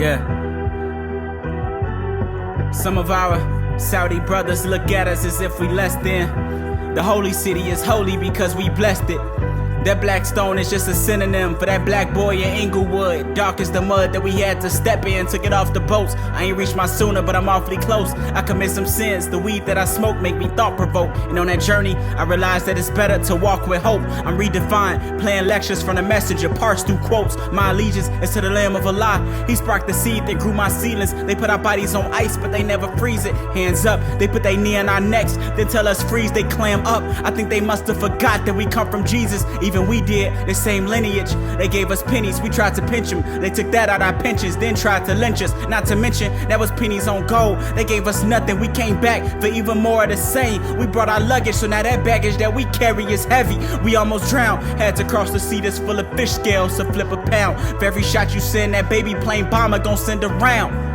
Yeah. Some of our Saudi brothers look at us as if we less than. The holy city is holy because we blessed it. That black stone is just a synonym for that black boy in Inglewood. Dark as the mud that we had to step in to get off the boats. I ain't reached my sooner, but I'm awfully close. I commit some sins. The weed that I smoke make me thought-provoke. And on that journey, I realized that it's better to walk with hope. I'm redefined, playing lectures from the messenger, parsed through quotes. My allegiance is to the Lamb of Allah. He sparked the seed that grew my ceilings. They put our bodies on ice, but they never freeze it. Hands up, they put their knee on our necks, then tell us freeze, they clam up. I think they must have forgot that we come from Jesus. Even we did, the same lineage. They gave us pennies, we tried to pinch them. They took that out our pensions, then tried to lynch us. Not to mention, that was pennies on gold. They gave us nothing, we came back for even more of the same. We brought our luggage, so now that baggage that we carry is heavy. We almost drowned, had to cross the sea that's full of fish scales to flip a pound. For every shot you send, that baby plane bomber gon' send a round.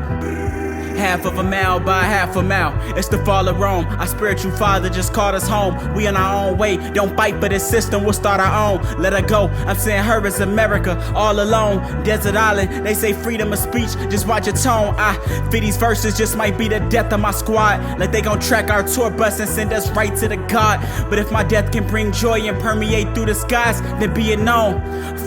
Half of a mile by half a mile. It's the fall of Rome. Our spiritual father just called us home. We on our own way. Don't bite, but this system will start our own. Let her go. I'm saying her is America, all alone. Desert island. They say freedom of speech. Just watch your tone. For these verses just might be the death of my squad. Like they gon' track our tour bus and send us right to the God. But if my death can bring joy and permeate through the skies, then be it known.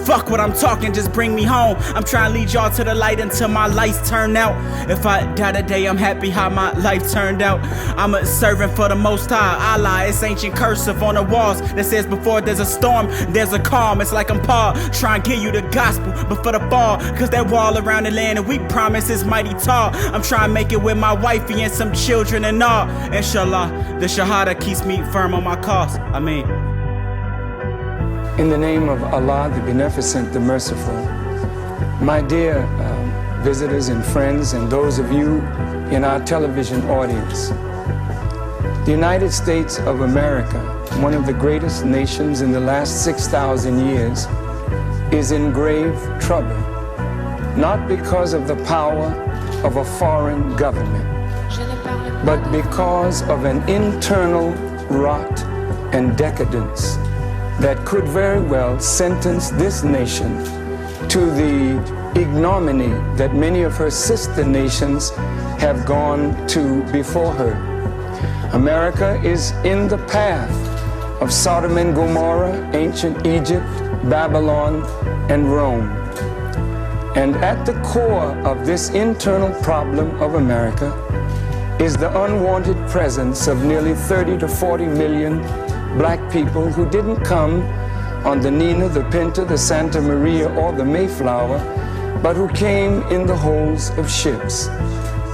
Fuck what I'm talking, just bring me home. I'm trying to lead y'all to the light until my lights turn out. If I die today, I'm happy how my life turned out. I'm a servant for the Most High. Allah, it's ancient cursive on the walls that says before there's a storm, there's a calm. It's like I'm Paul, trying to give you the gospel, but for the fall, cause that wall around the land that we promise is mighty tall. I'm trying to make it with my wifey and some children and all. Inshallah, the Shahada keeps me firm on my cause. Ameen. In the name of Allah, the Beneficent, the Merciful, my dear visitors and friends, and those of you in our television audience, the United States of America, one of the greatest nations in the last 6,000 years, is in grave trouble, not because of the power of a foreign government, but because of an internal rot and decadence that could very well sentence this nation to the ignominy that many of her sister nations have gone to before her. America is in the path of Sodom and Gomorrah, ancient Egypt, Babylon, and Rome. And at the core of this internal problem of America is the unwanted presence of nearly 30 to 40 million black people who didn't come on the Nina, the Pinta, the Santa Maria, or the Mayflower, but who came in the holds of ships.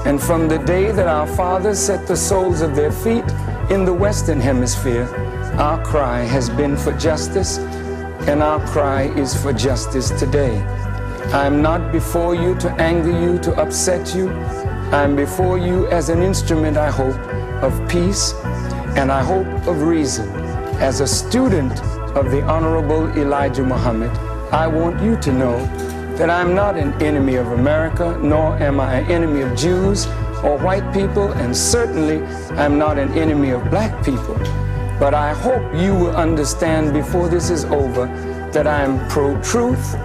And from the day that our fathers set the soles of their feet in the Western Hemisphere, our cry has been for justice, and our cry is for justice today. I am not before you to anger you, to upset you. I am before you as an instrument, I hope, of peace, and I hope of reason. As a student of the Honorable Elijah Muhammad, I want you to know that I'm not an enemy of America, nor am I an enemy of Jews or white people, and certainly I'm not an enemy of black people. But I hope you will understand before this is over that I am pro-truth,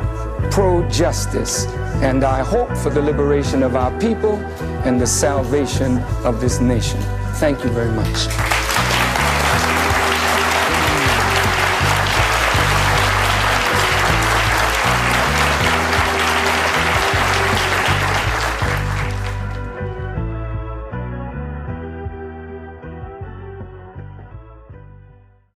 pro-justice, and I hope for the liberation of our people and the salvation of this nation. Thank you very much.